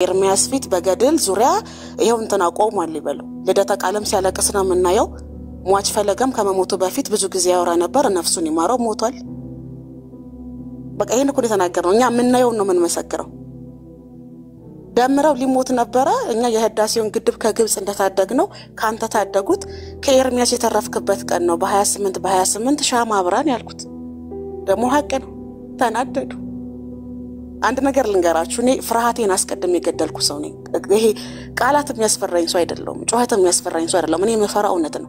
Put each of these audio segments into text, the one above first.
ኤርሚያስ ፊት በገድል ዙሪያ ይሄው እንተና ቆሟል ይበሉ ለዳታ ቃለም ሲያለቅስ ነው የምናየው ሟች ፈለገም ከመሞቱ በፊት ብዙ ጊዜ ያወራ ነበር ነፍሱን ይማረው ሞቷል በቃ ይሄን እኮ የተናገረው እኛ የምናየው ነው ምን መሰከረው ደምረው ሊሞት ነበር እኛ የህዳሴውን ግድብ ከግብጽ እንደታደግነው ካንተ ታደጉት ከኤርሚያስ የተረፍክበት ቀን ነው በ28 ሻማ አብራን ያልኩት ደሞ ሐቅ ነው ተናደዱ አንድ ነገር ልንገራችሁ እኔ ፍርሃቴን አስቀድም የገደልኩ ሰው ነኝ ይሄ ቃላት የሚያስፈራኝ ሰው አይደለም ጩኸት የሚያስፈራኝ ሰው አይደለም እኔ መፈራው እውነት ነው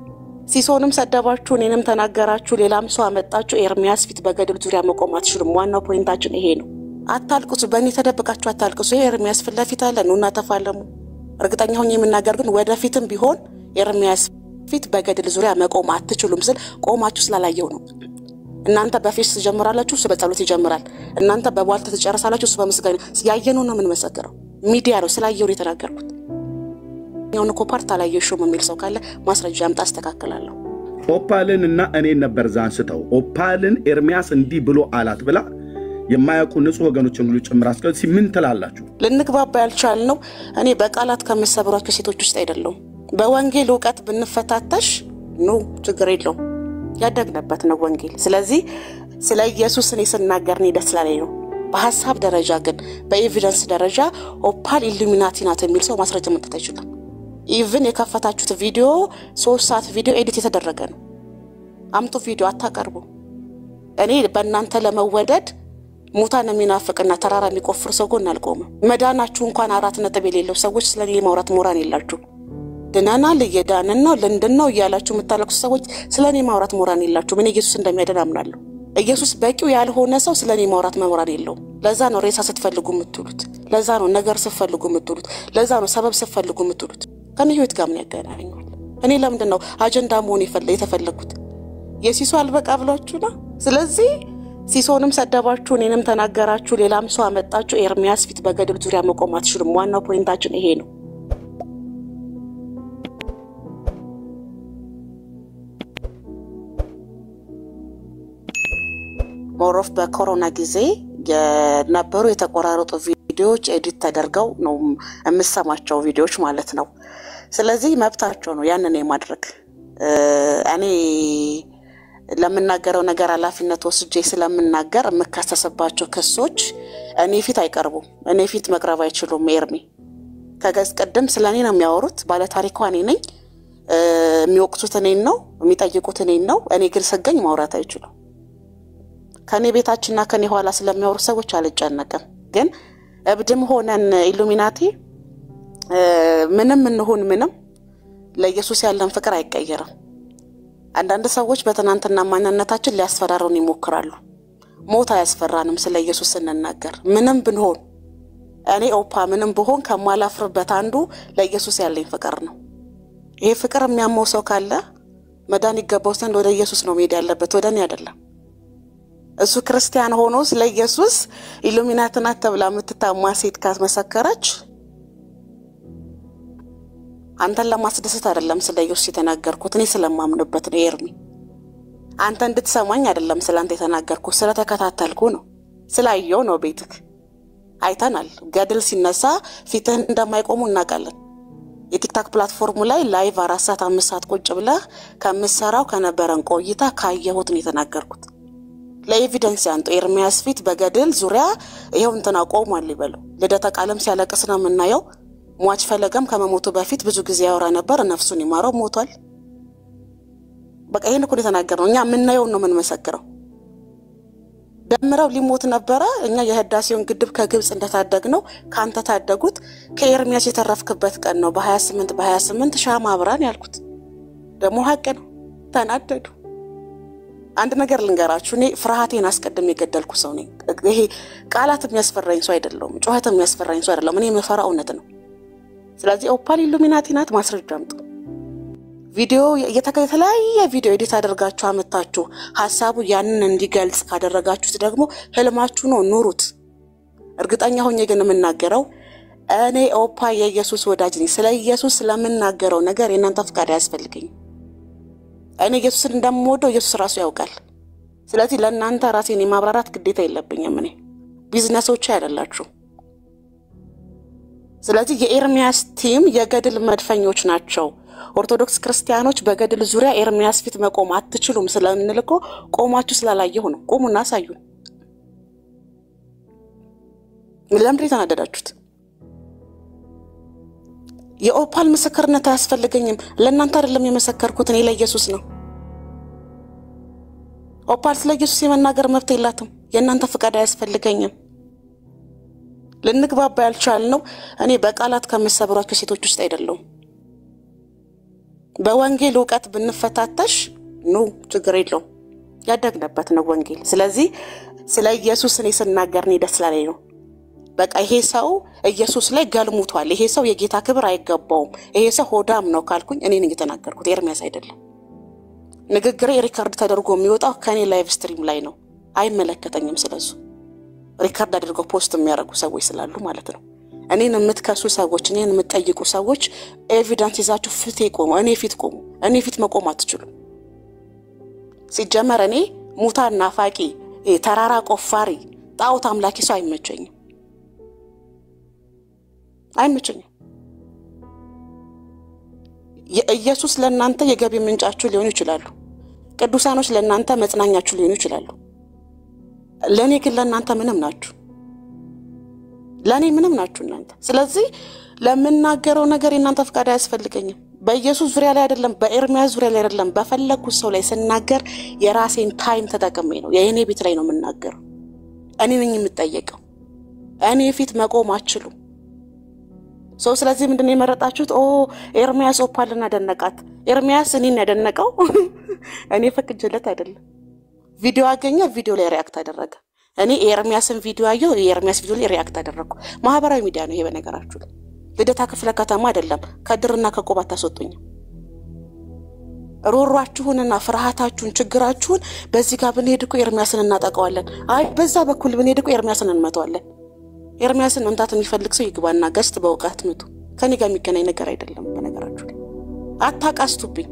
ሲሶንም ሰደባችሁ እኔንም ተናገራችሁ ሌላም ሰው አመጣችሁ ኤርሚያስ ፊት በገድል ዙሪያ መቆም አትችሉም ዋናው ፖይንታችን ይሄ ነው አታልቁሱ በእኔ ተደብቃችሁ አታልቁሱ ኤርሚያስ ፊት ለፊት አለ ነውና ተፋለሙ እርግጠኛ ሆኜ የምናገር ግን ወደፊትም ቢሆን ኤርሚያስ ፊት በገድል ዙሪያ መቆም አትችሉም ስል ቆማችሁ ስላላየው ነው እናንተ በፊስ ጀምራላችሁ እሱ በጸሎት ይጀምራል እናንተ በቧልት ተጨርሳላችሁ እሱ በመስጋና ያየነው ነው ምን መሰከረው ሚዲያ ነው ስላየው የተናገርኩት ያውን ኮፓርት አላየሽውም የሚል ሰው ካለ ማስረጃ አምጣ አስተካክላለሁ ኦፓልን እና እኔ ነበር ዛንስተው ኦፓልን ኤርሚያስ እንዲ ብሎ አላት ብላ የማያውቁ ንጹህ ወገኖችን ሁሉ ጭምራስ ከዚህ ምን ተላላችሁ ልንግባባ ያልቻልነው እኔ በቃላት ከመሰብራችሁ ሴቶች ውስጥ አይደለም በወንጌል ዕውቀት ብንፈታተሽ ነው ችግር የለውም ያደግነበት ነው ወንጌል ስለዚህ ስለ ኢየሱስ እኔ ስናገር ነው ደስ ላለኝ ነው በሐሳብ ደረጃ ግን በኤቪደንስ ደረጃ ኦፓል ኢሉሚናቲ ናት የሚል ሰው ማስረጃ መጣት አይችልም ኢቭን የከፈታችሁት ቪዲዮ 3 ሰዓት ቪዲዮ ኤዲት የተደረገ ነው አምጡ ቪዲዮ አታቀርቡ እኔ በእናንተ ለመወደድ ሙታን የሚናፍቅና ተራራ የሚቆፍር ሰው ጎን አልቆመ መዳናችሁ እንኳን 4 ነጥብ የሌለው ሰዎች ስለኔ ማውራት ሞራን የላችሁ ደናና ለየዳነን ነው ለንደን ነው ያላችሁ መታለቁ ሰዎች ስለኔ ማውራት ሞራን የላችሁ ምን ኢየሱስ እንደሚያደን አምናለሁ ኢየሱስ በቂው ያልሆነ ሰው ስለኔ ማውራት መሞራን የለው ለዛ ነው ሬሳ ስትፈልጉ የምትሉት ለዛ ነው ነገር ስትፈልጉ የምትሉት ለዛ ነው ሰበብ ስትፈልጉ የምትሉት ከኔ ህይወት ጋር ምን ያገናኛል እኔ ለምንድን ነው አጀንዳ መሆን የተፈለኩት የሲሶ አልበቃ ብላችሁና ስለዚህ ሲሶንም ሰደባችሁ እኔንም ተናገራችሁ ሌላም ሰው አመጣችሁ ኤርሚያስ ፊት በገድል ዙሪያ መቆም አትችሉም ዋናው ፖይንታችን ይሄ ነው ሞሮፍ በኮሮና ጊዜ የነበሩ የተቆራረጡ ቪዲዮዎች ኤዲት ተደርገው ነው የምሰማቸው ቪዲዮዎች ማለት ነው ስለዚህ መብታቸው ነው ያንን የማድረግ እኔ ለምናገረው ነገር ኃላፊነት ወስጄ ስለምናገር መከሰሰባቸው ከሶች እኔ ፊት አይቀርቡ እኔ ፊት መቅረብ አይችሉም ኤርሚ ከገዝ ቀደም ስለኔ ነው የሚያወሩት ባለ ታሪኳ እኔ ነኝ የሚወቅቱት እኔ ነው የሚጠይቁት እኔ ነው እኔ ግን ሰገኝ ማውራት አይችሉም ከኔ ቤታችንና ከኔ ኋላ ስለሚያወሩ ሰዎች አልጨነቀም ግን እብድም ሆነን ኢሉሚናቲ ምንም እንሆን ምንም ለኢየሱስ ያለን ፍቅር አይቀየርም አንዳንድ ሰዎች በተናንተና ማንነታችን ሊያስፈራሩን ይሞክራሉ ሞት አያስፈራንም ስለ ኢየሱስ እንናገር ምንም ብንሆን እኔ ኦፓ ምንም ብሆን ከማላፍርበት አንዱ ለኢየሱስ ያለኝ ፍቅር ነው ይሄ ፍቅር የሚያመው ሰው ካለ መዳን ይገባው ዘንድ ወደ ኢየሱስ ነው መሄድ ያለበት ወደ እኔ አይደለም እሱ ክርስቲያን ሆኖ ስለ ኢየሱስ ኢሉሚናቲና ተብላ የምትታማ ሴት ካስመሰከረች አንተን ለማስደሰት አይደለም ስለ ኢየሱስ የተናገርኩት እኔ ስለማምንበት ነው ኤርሚ አንተ እንድትሰማኝ አይደለም ስላንተ የተናገርኩት ስለተከታተልኩ ነው ስላየው ነው ቤትክ አይተናል ገድል ሲነሳ ፊትህን እንደማይቆሙ እናቃለን የቲክታክ ፕላትፎርሙ ላይ ላይቭ 4 ሰዓት 5 ሰዓት ቁጭ ብለህ ከምሰራው ከነበረን ቆይታ ካየሁት ነው የተናገርኩት ለኤቪደንስ ያንጡ ኤርሚያስ ፊት በገድል ዙሪያ ይሄው እንተና ቆሟል ይበሉ ለዳታ ቃለም ሲያለቅስ ነው የምናየው ሟች ፈለገም ከመሞቱ በፊት ብዙ ጊዜ ያወራ ነበር ነፍሱን ይማረው ሞቷል በቃ ይሄን እኮ የተናገረው እኛ የምናየው ነው ምን መሰከረው ደምረው ሊሞት ነበር እኛ የህዳሴውን ግድብ ከግብጽ እንደታደግነው ካንተ ታደጉት ከኤርሚያስ የተረፍክበት ቀን ነው በ28 ሻማ አብራን ያልኩት ደሞ ሐቅ ነው ተናደዱ አንድ ነገር ልንገራችሁ እኔ ፍርሃቴን አስቀድም የገደልኩ ሰው ነኝ ይሄ ቃላት የሚያስፈራኝ ሰው አይደለም ጩኸት የሚያስፈራኝ ሰው አይደለም እኔ መፈራው እውነት ነው ስለዚህ ኦፓል ኢሉሚናቲ ናት ማስረጃ አምጡ ቪዲዮ የተከታተላየ ቪዲዮ ኤዲት አድርጋችሁ አመጣችሁ ሐሳቡ ያንን እንዲገልጽ ካደረጋችሁት ደግሞ ህልማችሁ ነው ኑሩት እርግጠኛ ሆኜ ግን የምናገረው እኔ ኦፓ የኢየሱስ ወዳጅ ነኝ ስለ ኢየሱስ ስለምናገረው ነገር የናንተ ፍቃድ ያስፈልገኝ እኔ ኢየሱስን እንደምወደው ኢየሱስ ራሱ ያውቃል ስለዚህ ለእናንተ ራሴን የማብራራት ግዴታ የለብኝም እኔ ቢዝነሶች አይደላችሁ ስለዚህ የኤርሚያስ ቲም የገድል መድፈኞች ናቸው። ኦርቶዶክስ ክርስቲያኖች በገድል ዙሪያ ኤርሚያስ ፊት መቆም አትችሉም ስለምንልኮ ቆማችሁ ስላላየሁ ነው። ቆሙና አሳዩ። ለምን ተናደዳችሁት? የኦፓል ምስክርነት አያስፈልገኝም። ለእናንተ አይደለም የመሰከርኩት፣ እኔ ለኢየሱስ ነው። ኦፓል ስለ ኢየሱስ የመናገር መብት የላትም። የእናንተ ፍቃድ አያስፈልገኝም። ልንግባባ ያልቻልነው እኔ በቃላት ከመሰብሯቸው ሴቶች ውስጥ አይደለም። በወንጌል ዕውቀት ብንፈታተሽ ነው ችግር የለው። ያደግነበት ነው ወንጌል። ስለዚህ ስለ ኢየሱስ እኔ ስናገር ነው ደስ ይላል ነው። በቃ ይሄ ሰው ኢየሱስ ላይ ገልሙቷል፣ ይሄ ሰው የጌታ ክብር አይገባውም፣ ይሄ ሰው ሆዳም ነው ካልኩኝ እኔ ነኝ የተናገርኩት፣ ኤርሚያስ አይደለም። ንግግሬ ሪከርድ ተደርጎ የሚወጣው ከኔ ላይቭ ስትሪም ላይ ነው። አይመለከተኝም ስለሱ። ሪከርድ አድርገው ፖስት የሚያደርጉ ሰዎች ስላሉ ማለት ነው። እኔን የምትከሱ ሰዎች፣ እኔን የምትጠይቁ ሰዎች ኤቪደንስ ይዛችሁ ፊቴ ቆሙ፣ እኔ ፊት ቆሙ። እኔ ፊት መቆም አትችሉም። ሲጀመር እኔ ሙታን ናፋቂ፣ ተራራ ቆፋሪ፣ ጣዖት አምላኪ ሰው አይመቸኝም። የኢየሱስ ለእናንተ የገቢ ምንጫችሁ ሊሆኑ ይችላሉ። ቅዱሳኖች ለእናንተ መጽናኛችሁ ሊሆኑ ይችላሉ። ለኔ ግን ለእናንተ ምንም ናችሁ። ለኔ ምንም ናችሁ እናንተ። ስለዚህ ለምናገረው ነገር የእናንተ ፍቃድ አያስፈልገኝም። በኢየሱስ ዙሪያ ላይ አይደለም፣ በኤርሚያስ ዙሪያ ላይ አይደለም፣ በፈለኩት ሰው ላይ ስናገር የራሴን ታይም ተጠቅሜ ነው። የኔ ቤት ላይ ነው የምናገረው። እኔ ነኝ የምጠየቀው። እኔ ፊት መቆም አትችሉ። ሰው ስለዚህ ምንድነው የመረጣችሁት? ኤርሚያስ ኦፓልን አደነቃት። ኤርሚያስ እኔን ያደነቀው እኔ ፈቅጄለት አይደለም። ቪዲዮ አገኘ፣ ቪዲዮ ላይ ሪአክት አደረገ። እኔ ኤርሚያስን ቪዲዮ አየሁ፣ የኤርሚያስ ቪዲዮ ላይ ሪአክት አደረኩ። ማህበራዊ ሚዲያ ነው ይሄ በነገራችሁ ላይ። ልደታ ክፍለ ከተማ አይደለም። ከድርና ከቆባት ታስወጡኝ። ሮሯችሁንና ፍርሃታችሁን ችግራችሁን በዚህ ጋር ብንሄድ እኮ ኤርሚያስን እናጠቃዋለን፣ አይ በዛ በኩል ብንሄድ እኮ ኤርሚያስን እንመታዋለን። ኤርሚያስን መምታት የሚፈልግ ሰው ይግባና ገስት በእውቀት ምቱ። ከኔ ጋር የሚገናኝ ነገር አይደለም በነገራችሁ ላይ። አታቃስቱብኝ።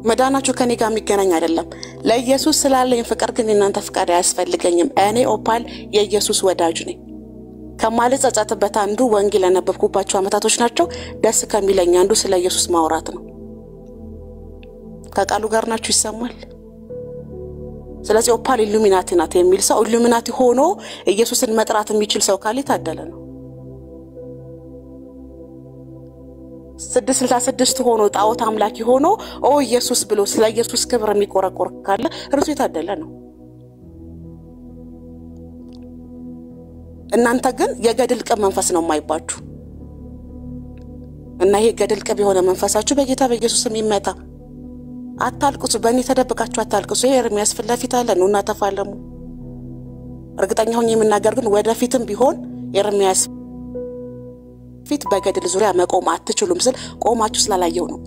መዳናችሁ ከኔ ጋር የሚገናኝ አይደለም። ለኢየሱስ ስላለኝ ፍቅር ግን እናንተ ፍቃድ አያስፈልገኝም። እኔ ኦፓል የኢየሱስ ወዳጅ ነኝ። ከማልጸጸትበት አንዱ ወንጌል ያነበብኩባቸው አመታቶች ናቸው። ደስ ከሚለኝ አንዱ ስለ ኢየሱስ ማውራት ነው። ከቃሉ ጋር ናችሁ ይሰማል። ስለዚህ ኦፓል ኢሉሚናቲ ናት የሚል ሰው ኢሉሚናቲ ሆኖ ኢየሱስን መጥራት የሚችል ሰው ካለ ታደለ ነው። 666 ሆኖ ጣዖት አምላኪ ሆኖ ኢየሱስ ብሎ ስለ ኢየሱስ ክብር የሚቆረቆር ካለ እርሱ የታደለ ነው። እናንተ ግን የገድል ቅብ መንፈስ ነው የማይባችሁ እና ይሄ ገድል ቅብ የሆነ መንፈሳችሁ በጌታ በኢየሱስም ይመታ። አታልቅሱ፣ በእኔ ተደብቃችሁ አታልቅሱ። ኤርሚያስ ፊት ለፊት አለ ነውና ተፋለሙ። እርግጠኛ ሆኜ የምናገር ግን ወደፊትም ቢሆን ኤርሚያስ ፊት በገድል ዙሪያ መቆም አትችሉም ስል ቆማችሁ ስላላየው ነው።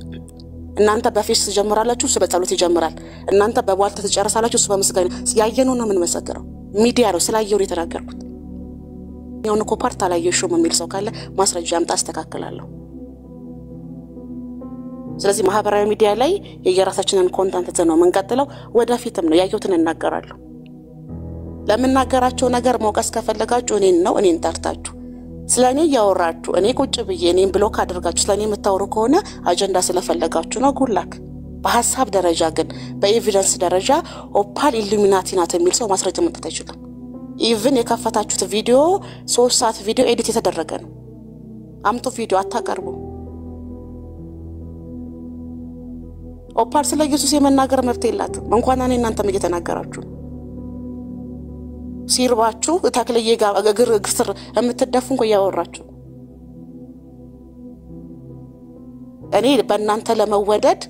እናንተ በፌስ ትጀምራላችሁ፣ እሱ በጸሎት ይጀምራል። እናንተ በቧልት ትጨርሳላችሁ፣ እሱ በምስጋና ያየነው ነው ምን መሰከረው። ሚዲያ ነው ስላየው የተናገርኩት። ያውን እኮ ፓርት አላየሽውም የሚል ሰው ካለ ማስረጃ አምጣ አስተካክላለሁ። ስለዚህ ማህበራዊ ሚዲያ ላይ የየራሳችንን ኮንተንት ተዘነው መንቀጥለው ወደፊትም ነው ያየሁትን እናገራለሁ። ለምናገራቸው ነገር ሞቀስ ከፈለጋችሁ እኔን ጠርታችሁ ስለኔ ያወራችሁ እኔ ቁጭ ብዬ እኔን ብሎክ አድርጋችሁ ስለኔ የምታወሩ ከሆነ አጀንዳ ስለፈለጋችሁ ነው። ጉላክ በሐሳብ ደረጃ ግን በኤቪደንስ ደረጃ ኦፓል ኢሉሚናቲ ናት የሚል ሰው ማስረጃ መጥተት አይችልም። ኢቭን የከፈታችሁት ቪዲዮ 3 ሰዓት ቪዲዮ ኤዲት የተደረገ ነው። አምጡ ቪዲዮ አታቀርቡ። ኦፓል ስለ ኢየሱስ የመናገር መብት የላትም። እንኳን እናንተም እየተናገራችሁ ሲርባችሁ ተክለየ ጋር እግር ስር የምትደፉ እንኳን ያወራችሁ። እኔ በእናንተ ለመወደድ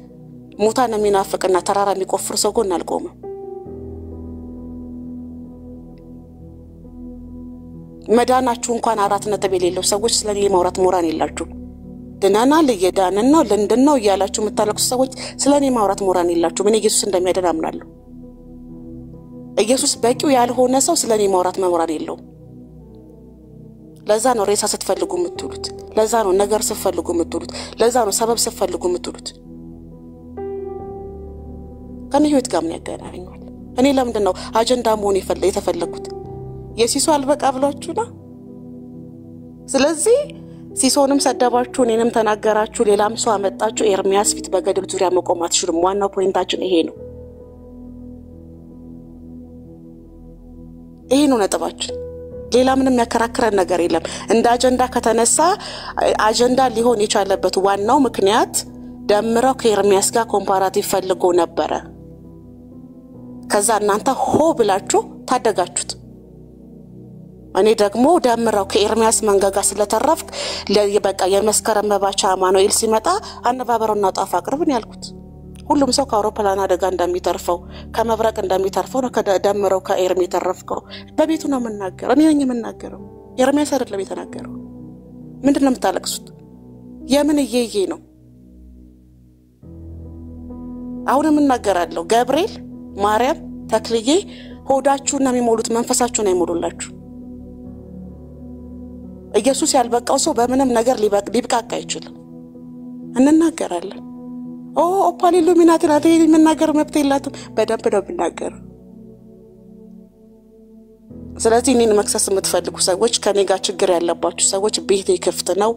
ሙታን የሚናፍቅና ተራራ የሚቆፍር ሰው ጎን አልቆመም። መዳናችሁ እንኳን 4 ነጥብ የሌለው ሰዎች ስለኔ ማውራት ሞራን የላችሁ። ድናናል እየዳንን ነው ለንደን ነው ያላችሁ የምታለቅሱ ሰዎች ስለኔ ማውራት ሞራን የላችሁ። ምን ኢየሱስ እንደሚያደን አምናለሁ። ኢየሱስ በቂው ያልሆነ ሰው ስለኔ ማውራት መሞራን የለው። ለዛ ነው ሬሳ ስትፈልጉ የምትሉት፣ ለዛ ነው ነገር ስትፈልጉ የምትሉት፣ ለዛ ነው ሰበብ ስትፈልጉ የምትሉት። ከኔ ህይወት ጋር ምን ያገናኛል? እኔ ለምንድን ነው አጀንዳ መሆን የተፈለኩት? የሲሶ አልበቃ ብሏችሁና ስለዚህ ሲሶንም ሰደባችሁ እኔንም ተናገራችሁ ሌላም ሰው አመጣችሁ ኤርሚያስ ፊት በገድል ዙሪያ መቆም አትችሉም ዋናው ፖይንታችን ይሄ ነው ነጥባችን ሌላ ምንም ያከራከረን ነገር የለም እንደ አጀንዳ ከተነሳ አጀንዳ ሊሆን የቻለበት ዋናው ምክንያት ደምረው ከኤርሚያስ ጋር ኮምፓራቲቭ ፈልጎ ነበር ከዛ እናንተ ሆ ብላችሁ ታደጋችሁት እኔ ደግሞ ደምረው ከኤርሚያስ መንጋጋ ስለተረፍክ ለበቃ የመስከረም መባቻ አማኑኤል ሲመጣ አነባበሩና ጣፋ አቅርብን ያልኩት ሁሉም ሰው ከአውሮፕላን አደጋ እንደሚተርፈው ከመብረቅ እንደሚተርፈው ነው ከደምረው ከኤርሚ ተረፍከው በቤቱ ነው መናገር እኔ ነኝ መናገረው ኤርሚያስ አይደለም የተናገረው ምንድነው የምታለቅሱት የምን እየዬ ነው አሁን መናገራለሁ ገብርኤል ማርያም ተክልዬ ሆዳችሁና የሚሞሉት መንፈሳችሁን አይሞሉላችሁ ኢየሱስ ያልበቃው ሰው በምንም ነገር ሊብቃቃ አይችልም እንናገራለን ኦፓል ኢሉሚናቲ ናት የምናገር መብት የላትም በደንብ ነው ብናገር ስለዚህ እኔን መክሰስ የምትፈልጉ ሰዎች ከኔ ጋር ችግር ያለባችሁ ሰዎች ቤቴ ክፍት ነው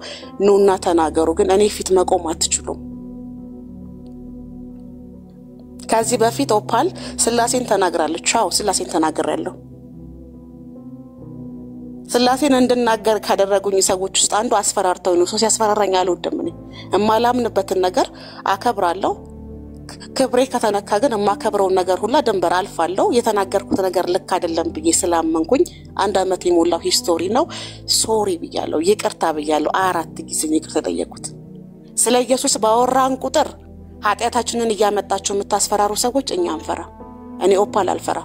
ኑና ተናገሩ ግን እኔ ፊት መቆም አትችሉም ከዚህ በፊት ኦፓል ስላሴን ተናግራለች ቻው ስላሴን ተናግሬያለሁ ስላሴን እንድናገር ካደረጉኝ ሰዎች ውስጥ አንዱ አስፈራርተው ነው ሶስ ያስፈራራኝ አልወደም እኔ እማላምንበትን ነገር አከብራለሁ ክብሬ ከተነካ ግን እማከብረው ነገር ሁሉ ድንበር አልፋለሁ የተናገርኩት ነገር ልክ አይደለም ብዬ ስላመንኩኝ አንድ አመት የሞላው ሂስቶሪ ነው ሶሪ ብያለሁ ይቅርታ ብያለሁ 4 ጊዜ ይቅርታ ጠየቅኩት ስለ ኢየሱስ ባወራን ቁጥር ኃጢያታችንን ያመጣችሁ የምታስፈራሩ ሰዎች እኛ አንፈራ እኔ ኦፓል አልፈራ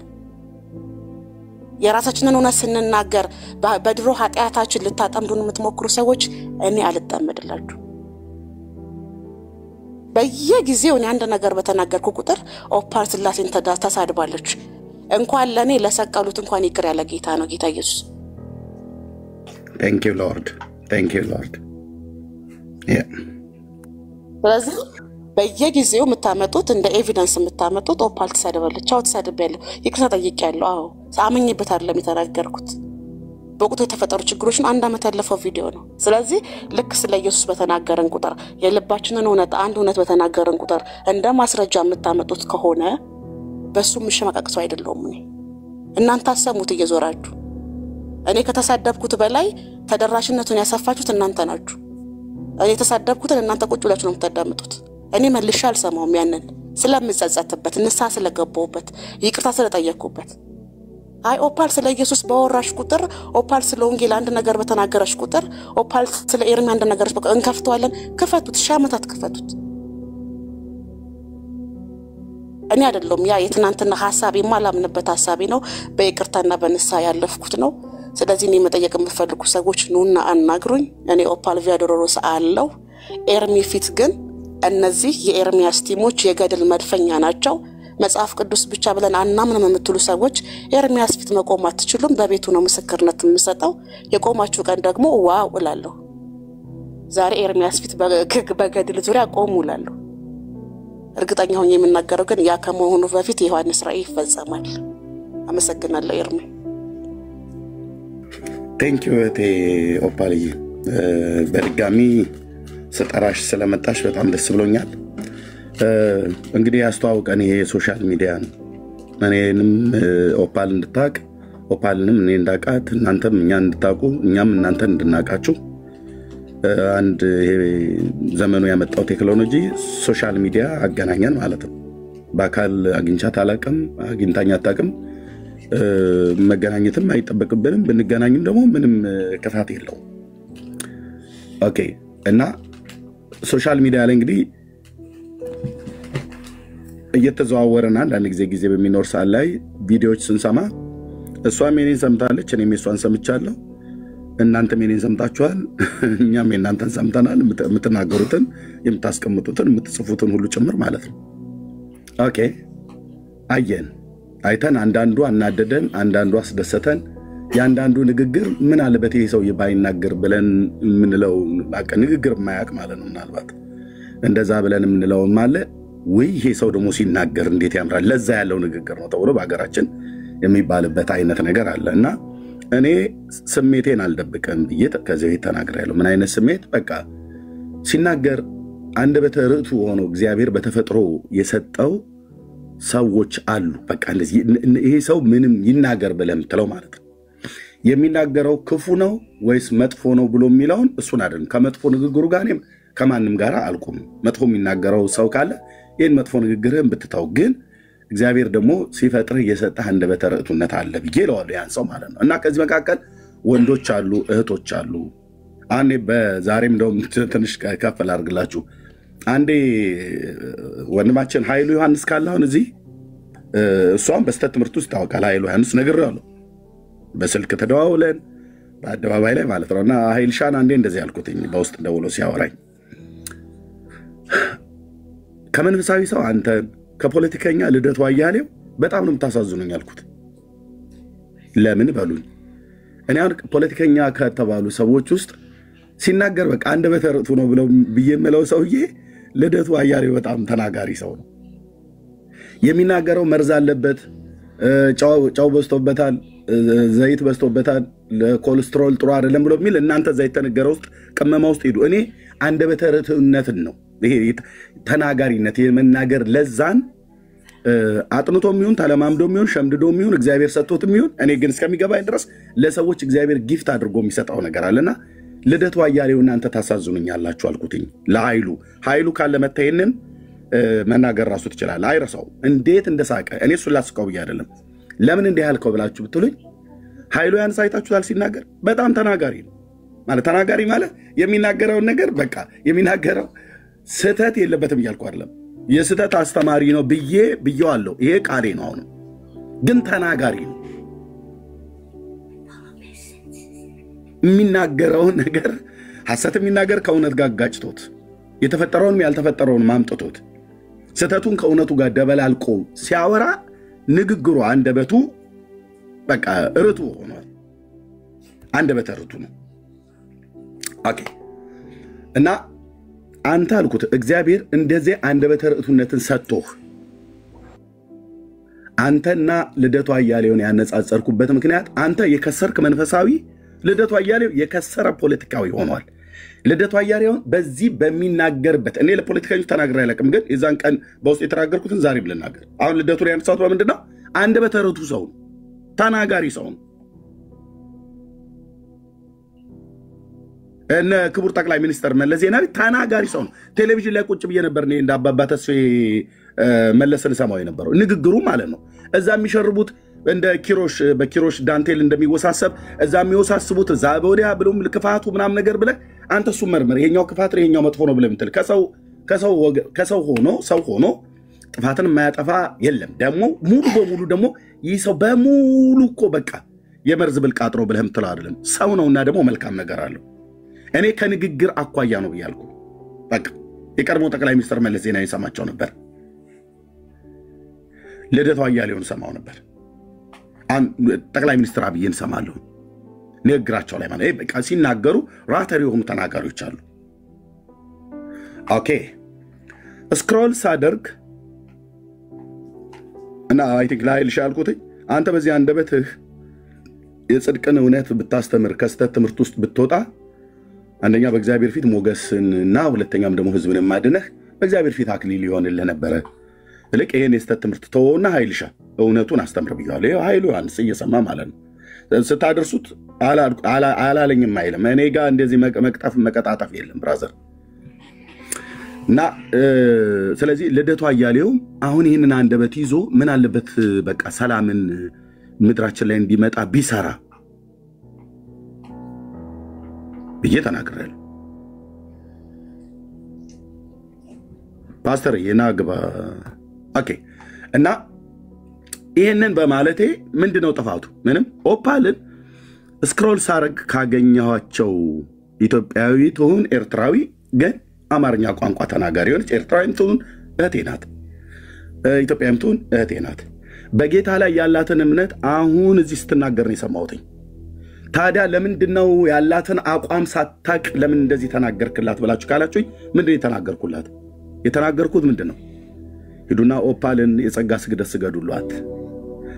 የራሳችንን ሆነ ስንናገር በድሮ ኃጢያታችን ልታጠምዱን የምትሞክሩ ሰዎች እኔ አልተጠመድላችሁ በየጊዜው እኔ አንድ ነገር በተናገርኩ ቁጥር ኦፓል ስላሴን ተሳድባለች እንኳን ለኔ ለሰቀሉት እንኳን ይቅር ያለ ጌታ ነው ጌታ ኢየሱስ Thank you Lord yeah ስለዚህ በየጊዜው የምታመጡት እንደ ኤቪደንስ የምታመጡት ኦፓል ተሳደባለች አው ተሳደባለች ይቅርታ ጠይቄያለሁ አው ሳመኝበት አይደለም የተናገርኩት በቁጥር የተፈጠሩ ችግሮችን አንድ አመት ያለፈው ቪዲዮ ነው ስለዚህ ልክ ስለ ኢየሱስ በተናገረን ቁጥር የልባችንን እውነት በተናገረን ቁጥር እንደ ማስረጃ የምታመጡት ከሆነ በሱ ምሽማቀቅሰው አይደለም እኔ እናንተ አሰሙት እየዞራችሁ እኔ ከተሳደብኩት በላይ ተደራሽነቱን ያሰፋችሁት እናንተ ናችሁ እኔ ተሳደብኩትን እናንተ ቁጭ ብላችሁ ነው የምታዳምጡት እኔ መልሻል ሰማው ያንን ስለምጸጸትበት ንሳ ስለገባውበት ይቅርታ ስለጠየቅኩበት አይ ኦፓል ስለ ኢየሱስ ባወራሽ ቁጥር ኦፓል ስለ ወንጌል አንድ ነገር በተናገረሽ ቁጥር ኦፓል ስለ ኤርሚ አንድ ነገር እንከፍተዋለን ክፈቱት ሻመታት ክፈቱት እኔ አይደለም ያ የትናንትና ሐሳቤ ማላምንበት ሐሳቤ ነው በይቅርታና በንሳ ያለፍኩት ነው ስለዚህ እኔ መጠየቅ የምፈልጉ ሰዎች ኑና አናግሩኝ እኔ ኦፓል ቪያዶሮስ አለው ኤርሚ ፊት ግን እነዚህ የኤርሚያስ ቲሞች የገድል መድፈኛ ናቸው መጽሐፍ ቅዱስ ብቻ ብለን አናምንም የምትሉ ሰዎች ኤርሚያስ ፊት መቆም አትችሉም በቤቱ ነው ምስክርነት የምሰጠው የቆማችሁ ቀን ደግሞ ዋው እላለሁ ዛሬ ኤርሚያስ ፊት በገድል ዙሪያ ቆሙ እላለሁ እርግጠኛ ሆኜ የምናገረው ግን ያ ከመሆኑ በፊት ዮሐንስ ራእይ ይፈጸማል አመሰግናለሁ ኤርሚ Thank you ኦፓልዬ በድጋሚ ስጠራሽ ስለመጣሽ በጣም ደስ ብሎኛል እንግዲህ ያስተዋውቀን ይሄ ሶሻል ሚዲያ ነው እኔንም ኦፓል እንድታቅ ኦፓልንም እኔ እንዳቃት እናንተም እኛ እንድታቁ እኛም እናንተን እንድናቃችሁ አንድ ዘመኑ ያመጣው ቴክኖሎጂ ሶሻል ሚዲያ አገናኛን ማለት ነው በአካል አግኝቻት አላቀም አግኝታኛ አታቅም መገናኘትም አይጠበቅብንም ብንገናኝም ደግሞ ምንም ከፋት የለው ኦኬ እና ሶሻል ሚዲያ ላይ እንግዲህ እየተዘዋወረና አንድ ጊዜ በሚኖር ሰዓት ላይ ቪዲዮዎች ስንሰማ እሷም የኔን ሰምታለች እኔም የሷን ሰምቻለሁ እናንተም የኔን ሰምታችኋል እኛም የናንተን ሰምተናል የምትናገሩትን የምታስቀምጡትን የምትጽፉትን ሁሉ ጭምር ማለት ነው ኦኬ አየን አይተን አንዳንዱ አናደደን አንዳንዱ አስደሰተን ያንዳንዱ ንግግር ምን አለበት ይሄ ሰው ይባይናገር ብለን ምንለው አቀ ንግግር ማያቅ ማለት ነው ምናልባት እንደዛ ብለን ምንለው ማለት ወይ ይሄ ሰው ደግሞ ሲናገር እንዴት ያምራል ለዛ ያለው ንግግር ነው ተብሎ በአገራችን የሚባልበት አይነት ነገር አለና እኔ ስሜቴን አልደብቅም ብዬ ከዚህ ተናግሬያለሁ። ምን አይነት ስሜት? በቃ ሲናገር አንደበተ ርቱዕ ሆኖ እግዚአብሔር በተፈጥሮ የሰጠው ሰዎች አሉ። በቃ እንደዚህ ይሄ ሰው ምንም ይናገር ብለህ የምትለው ማለት ነው። የሚናገረው ክፉ ነው ወይስ መጥፎ ነው ብሎ የሚለውን እሱን አይደለም። ከመጥፎ ንግግሩ ጋር እኔም ከማንም ጋር አልቆምም። መጥፎ የሚናገረው ሰው ካለ ይህን መጥፎ ንግግርህን ብትተው፣ ግን እግዚአብሔር ደግሞ ሲፈጥርህ የሰጠህ አንደበተ ርቱዕነት አለ ብዬ እለዋለሁ ያን ሰው ማለት ነው። እና ከዚህ መካከል ወንዶች አሉ፣ እህቶች አሉ። አንዴ በዛሬም እንደውም ትንሽ ከፍ ላድርግላችሁ። አንዴ ወንድማችን ኃይሉ ዮሐንስ ካለ አሁን እዚህ እሷም በስተት ትምህርት ውስጥ ታውቃል። ኃይሉ ዮሐንስ ነግሬዋለሁ፣ በስልክ ተደዋውለን በአደባባይ ላይ ማለት ነው። እና ኃይልሻን አንዴ እንደዚህ ያልኩትኝ በውስጥ ደውሎ ሲያወራኝ ከመንፈሳዊ ሰው አንተን ከፖለቲከኛ ልደቱ አያሌው በጣም ነው የምታሳዝኑኝ አልኩት። ለምን በሉኝ። እኔ አሁን ፖለቲከኛ ከተባሉ ሰዎች ውስጥ ሲናገር በቃ አንደበተ ርቱዕ ነው ብለው ብዬ የምለው ሰውዬ ልደቱ አያሌው በጣም ተናጋሪ ሰው ነው። የሚናገረው መርዝ አለበት፣ ጨው በዝቶበታል፣ ዘይት በዝቶበታል፣ ለኮሌስትሮል ጥሩ አይደለም ብሎ የሚል እናንተ ዘይት ተነገረ ውስጥ ቅመማ ውስጥ ሄዱ። እኔ አንደበተ ርቱዕነትን ነው ይሄ ተናጋሪነት የመናገር ለዛን አጥንቶ የሚሆን ተለማምዶ የሚሆን ሸምድዶ የሚሆን እግዚአብሔር ሰጥቶት የሚሆን እኔ ግን እስከሚገባኝ ድረስ ለሰዎች እግዚአብሔር ጊፍት አድርጎ የሚሰጠው ነገር አለና ልደቱ አያሌው እናንተ ታሳዝኑኛላችሁ አልኩትኝ። ለኃይሉ ካለ መታየንን መናገር ራሱ ትችላለህ፣ አይረሳው እንዴት እንደሳቀ። እኔ እሱን ላስቀው ብዬ አይደለም። ለምን እንዲህ ያልከው ብላችሁ ብትሉኝ ኃይሉ ያን ሳይታችሁታል ሲናገር በጣም ተናጋሪ ነው ማለት። ተናጋሪ ማለት የሚናገረውን ነገር በቃ የሚናገረው ስህተት የለበትም እያልኩ አይደለም። የስህተት አስተማሪ ነው ብዬዋለሁ። ይሄ ቃሌ ነው። አሁን ግን ተናጋሪ ነው። የሚናገረውን ነገር ሐሰት የሚናገር ከእውነት ጋር ጋጭቶት የተፈጠረውን ያልተፈጠረውን ማምጥቶት ስህተቱን ከእውነቱ ጋር ደበላልቆ ሲያወራ ንግግሩ አንደበቱ በቃ ርቱዕ ሆኗል። አንደበተ ርቱዕ ነው። ኦኬ። እና አንተ አልኩት እግዚአብሔር እንደዚህ አንደበተ ርቱዕነትን ሰጥቶህ አንተና ልደቱ አያሌውን ያነጻጸርኩበት ምክንያት አንተ የከሰርክ መንፈሳዊ፣ ልደቱ አያሌው የከሰረ ፖለቲካዊ ሆኗል። ልደቱ አያሌውን በዚህ በሚናገርበት እኔ ለፖለቲከኞች ተናግሬ አላውቅም፣ ግን የዛን ቀን በውስጥ የተናገርኩትን ዛሬ ብልናገር አሁን ልደቱ ላይ ያነሳሁት በምንድን ነው? አንደበተ ርቱዕ ሰው ነው፣ ተናጋሪ ሰው ነው። እነ ክቡር ጠቅላይ ሚኒስትር መለስ ዜናዊ ተናጋሪ ሰው ነው። ቴሌቪዥን ላይ ቁጭ ብዬ ነበር እኔ እንደ አባባ ተስፋዬ መለስን ሰማው የነበረው ንግግሩ ማለት ነው። እዛ የሚሸርቡት እንደ ኪሮሽ በኪሮሽ ዳንቴል እንደሚወሳሰብ እዛ የሚወሳስቡት እዛ በወዲያ ብሎም ክፋቱ ምናምን ነገር ብለህ አንተ እሱ መርመር ይሄኛው ክፋት ነው ይሄኛው መጥፎ ነው ብለህ ምትል ከሰው ሆኖ ጥፋትን የማያጠፋ የለም። ደግሞ ሙሉ በሙሉ ደግሞ ይህ ሰው በሙሉ እኮ በቃ የመርዝ ብልቃጥ ነው ብለህ ምትለው አይደለም። ሰው ነውና ደግሞ መልካም ነገር አለው። እኔ ከንግግር አኳያ ነው ብያልኩ። በቃ የቀድሞ ጠቅላይ ሚኒስትር መለስ ዜናዊ ሰማቸው ነበር፣ ልደቱ አያሌውን ሰማው ነበር፣ ጠቅላይ ሚኒስትር አብይን ሰማለሁ። ንግግራቸው ላይ ማለት በቃ ሲናገሩ ራተር የሆኑ ተናጋሪዎች አሉ። ኦኬ ስክሮል ሳደርግ እና አይ ቲንክ ላይ ልሻልኩት አንተ በዚህ አንደበትህ የጽድቅን እውነት ብታስተምር ከስተት ትምህርት ውስጥ ብትወጣ አንደኛ በእግዚአብሔር ፊት ሞገስንና ሁለተኛም ደግሞ ህዝብን ማድነህ በእግዚአብሔር ፊት አክሊል ይሆንልህ ነበር። ልክ ይሄን የስተት ትምህርት ተወውና ኃይልሻ እውነቱን አስተምር ብያለሁ። ይሄ ኃይሉ ዮሐንስ እየሰማ ማለት ነው። ስታደርሱት አላለኝም አይልም። እኔ ጋር እንደዚህ መቀጣጠፍ የለም ብራዘር። እና ስለዚህ ልደቱ አያሌው አሁን ይህንን አንደበት ይዞ ምን አለበት በቃ ሰላምን ምድራችን ላይ እንዲመጣ ቢሰራ ብዬ ተናግሬያለሁ። ፓስተር የናግባ ኦኬ። እና ይሄንን በማለቴ ምንድነው ጥፋቱ? ምንም። ኦፓልን ስክሮል ሳረግ ካገኘኋቸው ኢትዮጵያዊ ትሁን ኤርትራዊ ግን አማርኛ ቋንቋ ተናጋሪ ሆነች ኤርትራዊም ትሁን እህቴ ናት፣ ኢትዮጵያዊም ትሁን እህቴ ናት። በጌታ ላይ ያላትን እምነት አሁን እዚህ ስትናገር ነው የሰማሁትኝ። ታዲያ ለምንድነው ያላትን አቋም ሳታቅ ለምን እንደዚህ ተናገርክላት ብላችሁ ካላችሁኝ ምንድነው የተናገርኩላት? የተናገርኩት ምንድነው? ሂዱና ኦፓልን የጸጋ ስግደት ስገዱላት፣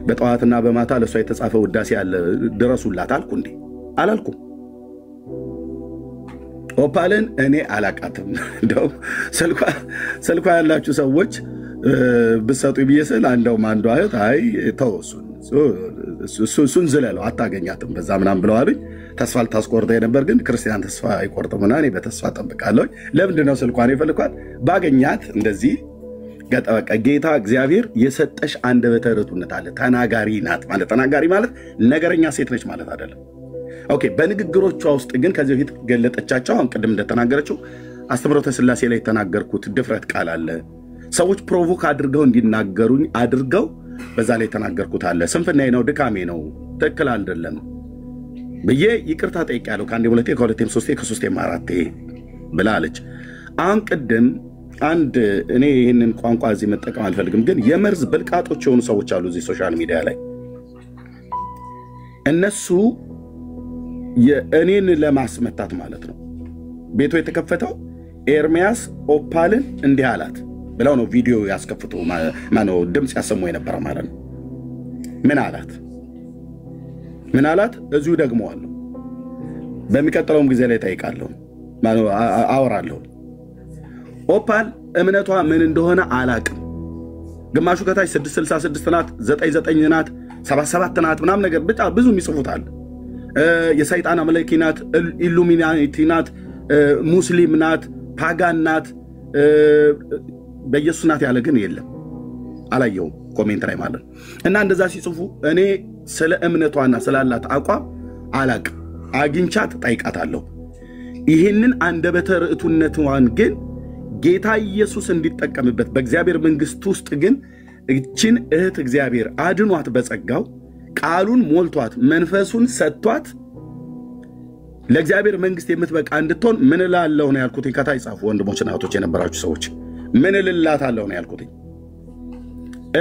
በጠዋትና በማታ ለሷ የተጻፈ ውዳሴ ያለ ድረሱላት አልኩ እንዴ? አላልኩም። ኦፓልን እኔ አላቃትም። እንደው ስልኳ ያላችሁ ሰዎች ብሰጡ ብየስል አንደውም አንዷ እህት አይ ተወሱን እሱን ዝለለው አታገኛትም በዛ ምናምን ብለዋልኝ። ተስፋ ልታስቆርጠኝ ነበር፣ ግን ክርስቲያን ተስፋ አይቆርጥምና እኔ በተስፋ ጠብቃለሁ። ለምንድነው ስልኳን የፈልኳት? ባገኛት እንደዚህ በቃ ጌታ እግዚአብሔር የሰጠሽ አንደበተ ርቱዕነት አለ። ተናጋሪ ናት ማለት ተናጋሪ ማለት ነገረኛ ሴት ነች ማለት አይደለም። ኦኬ በንግግሮቿ ውስጥ ግን ከዚህ በፊት ገለጠቻቸው። አሁን ቅድም እንደተናገረችው አስተምሮተ ሥላሴ ላይ የተናገርኩት ድፍረት ቃል አለ። ሰዎች ፕሮቮክ አድርገው እንዲናገሩኝ አድርገው በዛ ላይ የተናገርኩት አለ። ስንፍናዬ ነው፣ ድካሜ ነው፣ ትክክል አይደለም ብዬ ይቅርታ ጠይቄያለሁ። ከአንዴ ሁለቴ፣ ከሁለቴም ሶስቴ፣ ከሶስቴም አራቴ ብላለች። አሁን ቅድም አንድ እኔ ይህንን ቋንቋ እዚህ መጠቀም አልፈልግም፣ ግን የመርዝ ብልቃጦች የሆኑ ሰዎች አሉ እዚህ ሶሻል ሚዲያ ላይ። እነሱ የእኔን ለማስመታት ማለት ነው ቤቱ የተከፈተው ኤርሚያስ ኦፓልን እንዲህ አላት ብለው ነው ቪዲዮ ያስከፍቱ ማነው ድምጽ ያሰሙ የነበረ ማለት ነው። ምን አላት እዚሁ ደግመዋለሁ፣ በሚቀጥለውም ጊዜ ላይ ጠይቃለሁ ማነው አወራለሁ። ኦፓል እምነቷ ምን እንደሆነ አላቅም። ግማሹ ከታች 666 ናት፣ 99 ናት፣ 77 ናት ምናምን ነገር ብቻ ብዙ የሚጽፉት አለ። የሰይጣን አምላኪ ናት፣ ኢሉሚናቲ ናት፣ ሙስሊም ናት፣ ፓጋን ናት፣ በኢየሱስ ናት ያለ ግን የለም፣ አላየውም ኮሜንት ላይ ማለት ነው። እና እንደዛ ሲጽፉ እኔ ስለ እምነቷና ስላላት አቋም አላቅም። አግኝቻት ጠይቃታለሁ። ይህንን አንደበተ ርቱዕነቷን ግን ጌታ ኢየሱስ እንዲጠቀምበት በእግዚአብሔር መንግስት ውስጥ ግን እችን እህት እግዚአብሔር አድኗት በጸጋው ቃሉን ሞልቷት መንፈሱን ሰጥቷት ለእግዚአብሔር መንግስት የምትበቃ እንድትሆን ምን እላለሁ ነው ያልኩት። ከታይ ጻፉ ወንድሞችና እህቶች የነበራችሁ ሰዎች ምን እልላታለሁ ነው ያልኩት።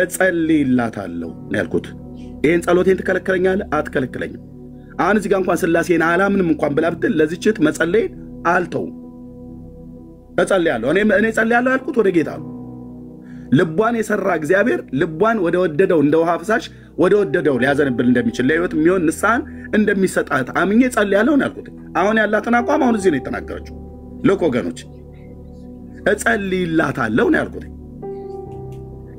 እጸልይላታለሁ ነው ያልኩት። ይሄን ጸሎቴን ትከለክለኛለህ? አትከለክለኝም። አሁን እዚህ ጋር እንኳን ሥላሴን አላምንም እንኳን ብላ ብትል ለዚህችት መጸለይ አልተውም። እጸልያለሁ። እኔ እጸልያለሁ ያልኩት ወደ ጌታ ነው። ልቧን የሰራ እግዚአብሔር ልቧን ወደ ወደደው እንደ ውሃ ፍሳሽ ወደ ወደደው ሊያዘንብል እንደሚችል ለህይወት የሚሆን ንስሐን እንደሚሰጣት አምኜ እጸልያለሁ ነው ያልኩት። አሁን ያላትን አቋም አሁን እዚህ ነው የተናገረችው። ልክ ወገኖች እጸልይላታለሁ ነው ያልኩት።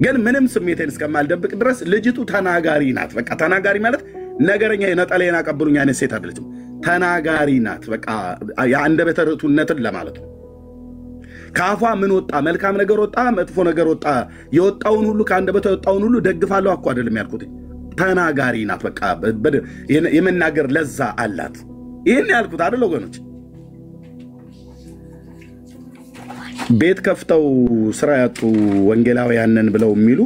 ግን ምንም ስሜቴን እስከማልደብቅ ድረስ ልጅቱ ተናጋሪ ናት። በቃ ተናጋሪ ማለት ነገረኛ የነጠላዬን አቀብሉኝ አይነት ሴት አይደለችም። ተናጋሪ ናት። በቃ የአንደበተ ርቱዕነትን ለማለት ነው። ካፏ ምን ወጣ? መልካም ነገር ወጣ፣ መጥፎ ነገር ወጣ። የወጣውን ሁሉ ከአንደበቷ የወጣውን ሁሉ ደግፋለሁ እኮ አይደለም ያልኩት። ተናጋሪ ናት። በቃ የመናገር ለዛ አላት። ይሄን ያልኩት አይደል ወገኖች? ቤት ከፍተው ስራ ያጡ ወንጌላውያንን ብለው የሚሉ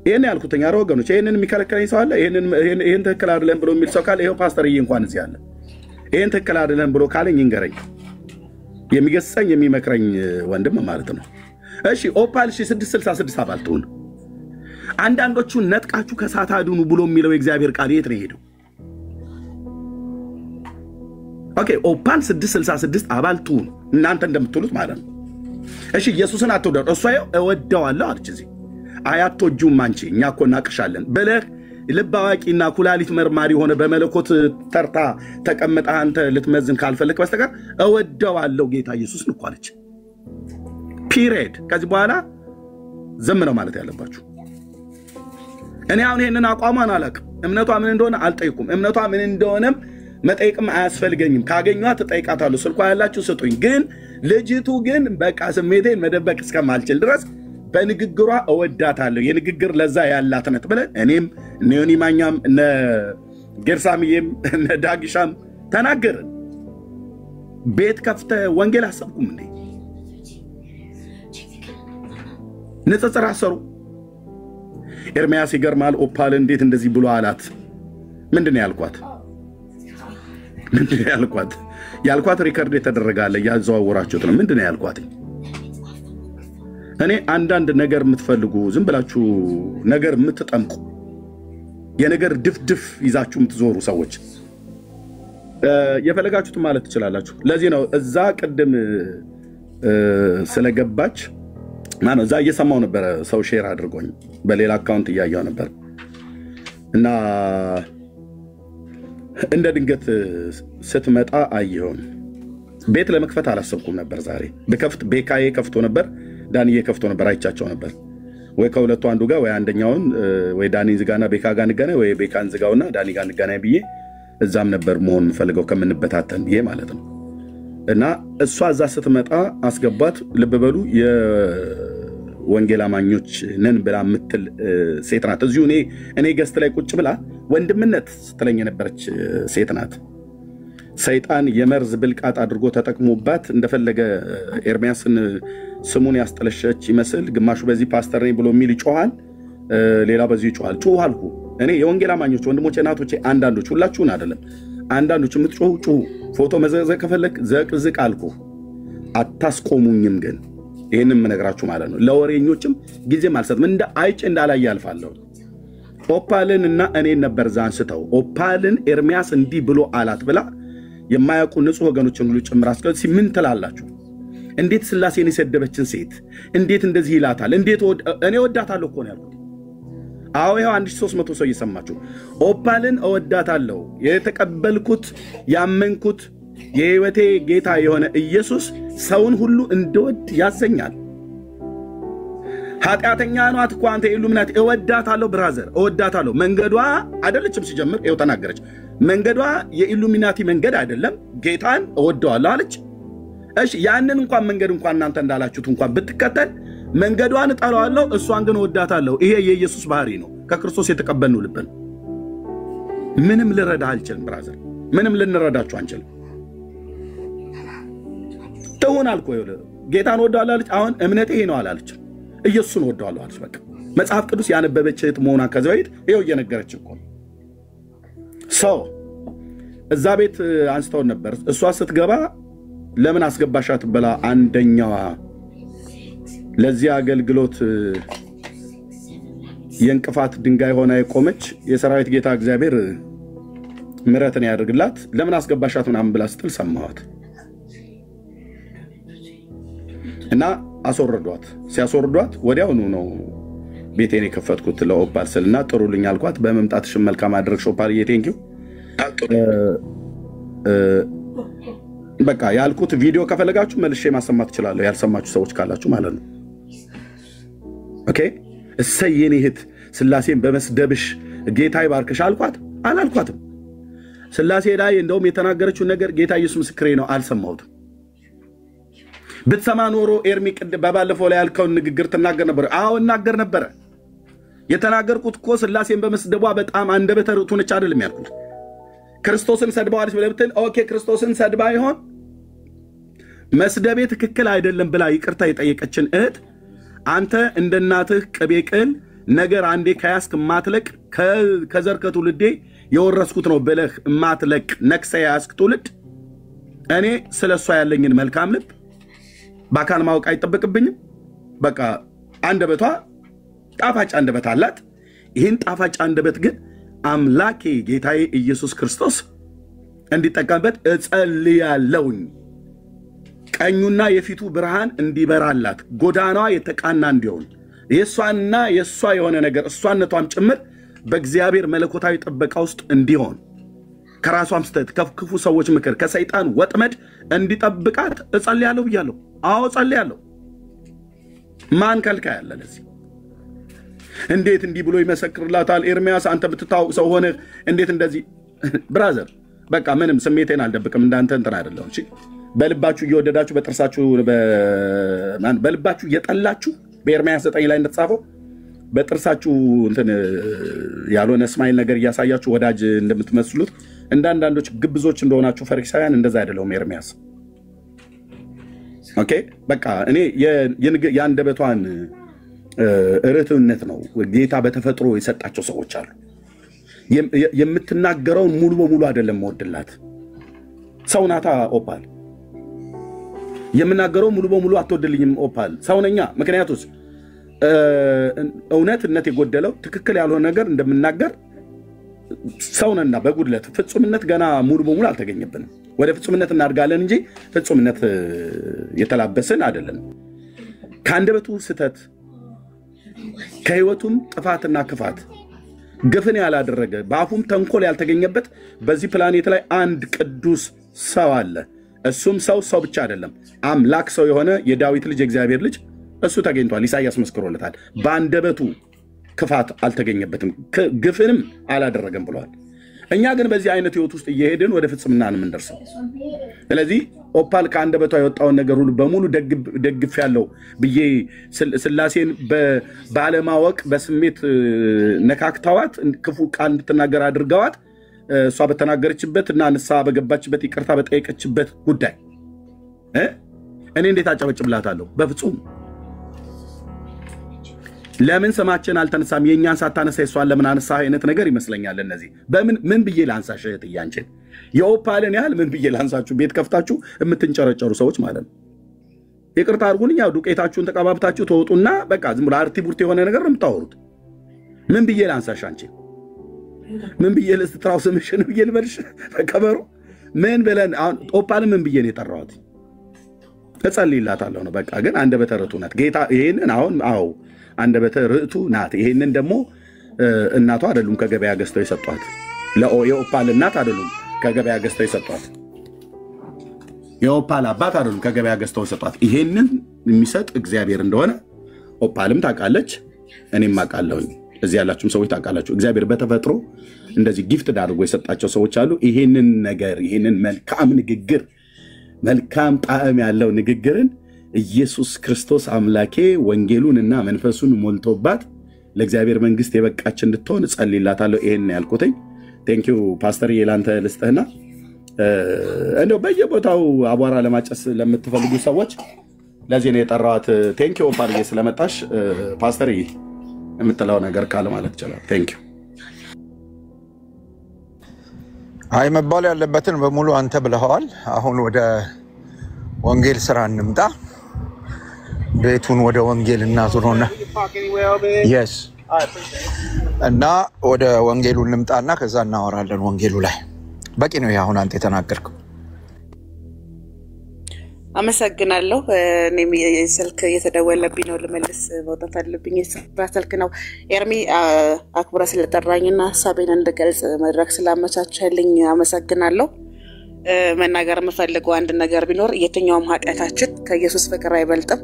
ይሄን ያልኩት አረ ወገኖች፣ ይሄንን የሚከለከለኝ ሰው አለ? ይሄን ትክክል አይደለም ብሎ የሚል ሰው ካለ ይሄው ፓስተርዬ እንኳን እዚህ አለ። ይሄን ትክክል አይደለም ብሎ ካለኝ ይንገረኝ፣ የሚገስጸኝ የሚመክረኝ ወንድም ማለት ነው። እሺ ኦፓል 666 አባል ትሁን። አንዳንዶቹን ነጥቃችሁ ከሳት አድኑ ብሎ የሚለው የእግዚአብሔር ቃል የት ነው ሄደው? ኦኬ ኦፓል 666 አባል ትሁን እናንተ እንደምትሉት ማለት ነው። እሺ ኢየሱስን አትወደው፣ እሷ እወደዋለሁ አለች። እዚህ አያቶጁም አንቺ እኛ እኮ እናቅሻለን ብለህ ልብ አዋቂና ኩላሊት መርማሪ ሆነ በመለኮት ተርታ ተቀመጠ አንተ ልትመዝን ካልፈለክ በስተቀር እወደዋለሁ ጌታ ኢየሱስ ነው አለች። ፒሪየድ። ከዚህ በኋላ ዝም ነው ማለት ያለባችሁ። እኔ አሁን ይሄንን አቋሟን አላውቅም። እምነቷ ምን እንደሆነ አልጠይቁም። እምነቷ ምን እንደሆነም መጠየቅም አያስፈልገኝም። ካገኘኋት ተጠይቃታለሁ። ስልኳ ያላችሁ ስጡኝ። ግን ልጅቱ ግን በቃ ስሜቴን መደበቅ እስከማልችል ድረስ በንግግሯ እወዳታለሁ። የንግግር ለዛ ያላት ነት ብለን እኔም እነ ዮኒ ማኛም እነ ገርሳምዬም እነ ዳግሻም ተናገርን። ቤት ከፍተ ወንጌል አሰብኩም እንዴ? ንጽጽር አሰሩ። ኤርሚያስ ይገርማል። ኦፓል እንዴት እንደዚህ ብሎ አላት? ምንድነው ያልኳት? ያልኳት ሪከርድ የተደረጋለ ያዘዋወራችሁት ነው። ምንድነው ያልኳት? እኔ አንዳንድ ነገር የምትፈልጉ ዝም ብላችሁ ነገር የምትጠምቁ የነገር ድፍድፍ ይዛችሁ የምትዞሩ ሰዎች የፈለጋችሁት ማለት ትችላላችሁ። ለዚህ ነው እዛ ቅድም ስለገባች ማነው እዛ እየሰማው ነበር ሰው ሼር አድርጎኝ በሌላ አካውንት እያየው ነበር እና እንደ ድንገት ስትመጣ አየሁን ቤት ለመክፈት አላሰብኩም ነበር ዛሬ በከፍት ቤካዬ ከፍቶ ነበር ዳንዬ ከፍቶ ነበር አይቻቸው ነበር ወይ ከሁለቱ አንዱ ጋር ወይ አንደኛውን ወይ ዳኒ ዝጋና ቤካ ጋር ንገናኝ ወይ ቤካን ዝጋውና ዳኒ ጋር ንገናኝ ብዬ እዛም ነበር መሆን ፈልገው ከምንበታተን ብዬ ማለት ነው እና እሷ እዛ ስትመጣ አስገባት ልብ በሉ የወንጌል አማኞች ነን ብላ ምትል ሴት ናት እዚሁ እኔ ገስት ላይ ቁጭ ብላ ወንድምነት ስትለኝ የነበረች ሴት ናት ሰይጣን የመርዝ ብልቃጥ አድርጎ ተጠቅሞባት እንደፈለገ ኤርሚያስን ስሙን ያስጠለሸች ይመስል ግማሹ በዚህ ፓስተር ነኝ ብሎ የሚል ይጮሃል ሌላ በዚህ ይጮሃል ጮሃልኩ እኔ የወንጌል አማኞች ወንድሞቼ እናቶቼ አንዳንዶች ሁላችሁን አይደለም አንዳንዶች የምትጮሁ ጮሁ ፎቶ መዘዘ ከፈለክ ዘቅዝቅ አልኩ አታስቆሙኝም ግን ይሄንን ምነግራችሁ ማለት ነው ለወሬኞችም ጊዜ ማልሰጥም እንደ አይጭ እንዳላይ ያልፋለሁ ኦፓልን እና እኔ ነበር ዛንስተው ኦፓልን ኤርሚያስ እንዲህ ብሎ አላት ብላ የማያውቁ ንጹህ ወገኖችን ሁሉ ጭምር አስቀምጥ ምን ትላላችሁ እንዴት ስላሴን የሰደበችን ሴት እንዴት እንደዚህ ይላታል እንዴት እኔ ወዳታለሁ እኮ ነው ያልኩት አዎ ይሄው 1300 ሰው እየሰማችሁ ኦፓልን እወዳታለሁ የተቀበልኩት ያመንኩት የህይወቴ ጌታ የሆነ ኢየሱስ ሰውን ሁሉ እንደወድ ያዘኛል ኃጢአተኛ ናት እኮ አንተ ኢሉሚናቲ እወዳታለሁ ብራዘር እወዳታለሁ መንገዷ አይደለችም ሲጀምር ይኸው ተናገረች መንገዷ የኢሉሚናቲ መንገድ አይደለም ጌታን እወደዋለሁ አለች እሺ ያንን እንኳን መንገድ እንኳን እናንተ እንዳላችሁት እንኳን ብትከተል መንገዷን እጠላዋለሁ እሷን ግን እወዳታለሁ ይሄ የኢየሱስ ባህሪ ነው ከክርስቶስ የተቀበልነው ልብ ነው ምንም ልረዳ አልችልም ብራዘር ምንም ልንረዳችሁ አንችልም ተሆናል እኮ ጌታን እወደዋለሁ አለች አሁን እምነቴ ይሄ ነው አላለች ኢየሱስን እወደዋለሁ አለች በቃ መጽሐፍ ቅዱስ ያነበበች እህት መሆኗ ከዚህ በፊት ይሄው እየነገረች እኮ ሰው እዛ ቤት አንስተው ነበር እሷ ስትገባ ለምን አስገባሻት ብላ አንደኛዋ ለዚህ አገልግሎት የእንቅፋት ድንጋይ ሆና የቆመች የሰራዊት ጌታ እግዚአብሔር ምሕረትን ያድርግላት ለምን አስገባሻት ምናምን ብላ ስትል ሰማኋት እና አስወርዷት ሲያስወርዷት ወዲያውኑ ነው ቤቴን የከፈትኩት ለኦፓል ስልና ጥሩልኝ አልኳት በመምጣትሽ መልካም አድርግሽ ኦፓልዬ ቴንኪው በቃ ያልኩት ቪዲዮ ከፈለጋችሁ መልሼ ማሰማት እችላለሁ ያልሰማችሁ ሰዎች ካላችሁ ማለት ነው ኦኬ እሰየኔ እህት ስላሴን በመስደብሽ ጌታ ይባርክሽ አልኳት አላልኳትም ስላሴ ላይ እንደውም የተናገረችው ነገር ጌታ ኢየሱስ ምስክሬ ነው አልሰማሁትም ብትሰማ ኖሮ ኤርሚ በባለፈው ላይ ያልከውን ንግግር ተናገር ነበር አዎ እናገር ነበር የተናገርኩት እኮ ስላሴን በመስደቧ በጣም አንደበተ ርቱዕ ነች አይደለም ያልኩት ክርስቶስን ሰድባዋለች ብለብትል ኦኬ ክርስቶስን ሰድባ ይሆን መስደቤ ትክክል አይደለም ብላ ይቅርታ የጠየቀችን እህት አንተ እንደናትህ ቅቤ ቅል ነገር አንዴ ከያስክ ማትለቅ ከዘር ከትውልዴ የወረስኩት ነው ብለህ ማትለቅ ነክሰ ያስክ ትውልድ እኔ ስለሷ ያለኝን መልካም ልብ በአካል ማወቅ አይጠበቅብኝም በቃ አንደበቷ ጣፋጭ አንደበት አላት ይህን ጣፋጭ አንደበት ግን አምላኬ ጌታዬ ኢየሱስ ክርስቶስ እንዲጠቀምበት እጸልያለሁኝ ቀኙና የፊቱ ብርሃን እንዲበራላት ጎዳናዋ የተቃና እንዲሆን የሷና የሷ የሆነ ነገር እሷነቷም ጭምር በእግዚአብሔር መለኮታዊ ጥበቃ ውስጥ እንዲሆን ከራሷም ስተት ከክፉ ሰዎች ምክር ከሰይጣን ወጥመድ እንዲጠብቃት እጸልያለሁ ብያለሁ አዎ እጸልያለሁ ማን ከልካ ያለ ለዚህ እንዴት እንዲህ ብሎ ይመሰክርላታል ኤርሚያስ አንተ ብትታወቅ ሰው ሆነ እንዴት እንደዚህ ብራዘር በቃ ምንም ስሜቴን አልደብቅም እንዳንተ እንትን አይደለም እሺ በልባችሁ እየወደዳችሁ በጥርሳችሁ በልባችሁ እየጠላችሁ በኤርሚያስ 9 ላይ እንደተጻፈው በጥርሳችሁ እንትን ያልሆነ ስማይል ነገር እያሳያችሁ ወዳጅ እንደምትመስሉት እንዳንዳንዶች ግብዞች እንደሆናችሁ ፈሪሳውያን እንደዛ አይደለም ኤርሚያስ ኦኬ በቃ እኔ የአንደበቷን ርትዕነት ነው ጌታ በተፈጥሮ የሰጣቸው ሰዎች አሉ የምትናገረውን ሙሉ በሙሉ አይደለም ወድላት ሰው ናታ ኦፓል የምናገረው ሙሉ በሙሉ አትወድልኝም ኦፓል ሰውነኛ ምክንያቱስ እውነትነት የጎደለው ትክክል ያልሆነ ነገር እንደምናገር ሰውነና በጉድለት ፍጹምነት ገና ሙሉ በሙሉ አልተገኘብንም ወደ ፍጹምነት እናድጋለን እንጂ ፍጹምነት የተላበሰን አይደለም ከአንደበቱ ስተት ከህይወቱም ጥፋትና ክፋት ግፍን ያላደረገ በአፉም ተንኮል ያልተገኘበት በዚህ ፕላኔት ላይ አንድ ቅዱስ ሰው አለ። እሱም ሰው ብቻ አይደለም፣ አምላክ ሰው የሆነ የዳዊት ልጅ የእግዚአብሔር ልጅ እሱ ተገኝቷል። ኢሳይያስ መስክሮለታል። በአንደበቱ ክፋት አልተገኘበትም፣ ግፍንም አላደረገም ብለዋል። እኛ ግን በዚህ አይነት ህይወት ውስጥ እየሄድን ወደ ፍጽምና ነው የምንደርሰው። ስለዚህ ኦፓል ከአንደበቷ የወጣውን ነገር ሁሉ በሙሉ ደግፍ ያለው ብዬ ስላሴን ባለማወቅ በስሜት ነካክተዋት ክፉ ቃል እንድትናገር አድርገዋት እሷ በተናገረችበት እና ንስሐ በገባችበት ይቅርታ በጠየቀችበት ጉዳይ እኔ እንዴት አጨበጭብላታለሁ? በፍጹም። ለምን ስማችን አልተነሳም? የእኛን ሳታነሳ የሷን ለምን አነሳ አይነት ነገር ይመስለኛል። እነዚህ ምን ብዬ ላንሳሽ? እህትዬ የኦፓልን ያህል ምን ብዬ ላንሳችሁ? ቤት ከፍታችሁ የምትንጨረጨሩ ሰዎች ማለት ነው። ይቅርታ አድርጉልኝ። ያው ዱቄታችሁን ተቀባብታችሁ ተወጡና በቃ ዝም ብሎ አርቲ ቡርቲ የሆነ ነገር ነው የምታወሩት። ምን ብዬ ላንሳሽ? አንቺ ምን ብዬ ልስትራው ስምሽን ብዬ ልበልሽ? ከበሩ ምን ብለን አሁን ኦፓልን ምን ብዬ ነው የጠራሁት? እጸልይላታለሁ ነው በቃ። ግን አንደበተ ርቱዕ ናት ጌታ። ይሄንን አሁን አንደበተ ርቱዕ ናት። ይሄንን ደግሞ እናቷ አይደሉም ከገበያ ገዝተው የሰጧት። የኦፓል እናት አይደሉም ከገበያ ገዝተው የሰጧት። የኦፓል አባት አይደሉም ከገበያ ገዝተው የሰጧት። ይሄንን የሚሰጥ እግዚአብሔር እንደሆነ ኦፓልም ታውቃለች፣ እኔም አውቃለሁኝ። እዚህ ያላችሁም ሰዎች ታውቃላችሁ። እግዚአብሔር በተፈጥሮ እንደዚህ ጊፍት አድርጎ የሰጣቸው ሰዎች አሉ። ይሄንን ነገር ይሄንን መልካም ንግግር መልካም ጣዕም ያለው ንግግርን ኢየሱስ ክርስቶስ አምላኬ ወንጌሉንና መንፈሱን ሞልቶባት ለእግዚአብሔር መንግስት የበቃች እንድትሆን ጸልይላታለሁ። ይሄን ያልኩትኝ ቴንኪዩ ፓስተር የላንተ ልስጥህና እንደው በየቦታው አቧራ ለማጨስ ለምትፈልጉ ሰዎች ለዚህ ነው የጠራኋት። ቴንኪዩ ኦፓልዬ ስለመጣሽ። ፓስተር የምትለው ነገር ካለ ማለት ይችላል። ቴንኪዩ። አይ መባል ያለበትን በሙሉ አንተ ብለኸዋል። አሁን ወደ ወንጌል ስራ እንምጣ። ቤቱን ወደ ወንጌል እናዙረውና yes እና ወደ ወንጌሉ እንምጣና ከዛ እናወራለን። ወንጌሉ ላይ በቂ ነው አሁን አንተ የተናገርከው። አመሰግናለሁ። እኔም ስልክ እየተደወለብኝ ነው ልመልስ መውጣት አለብኝ። የስራ ስልክ ነው። ኤርሚ አክብረ ስለጠራኝና ሀሳቤን እንድገልጽ መድረክ ስላመቻቸልኝ አመሰግናለሁ። መናገር የምፈልገው አንድ ነገር ቢኖር የትኛውም ኃጢአታችን ከኢየሱስ ፍቅር አይበልጥም።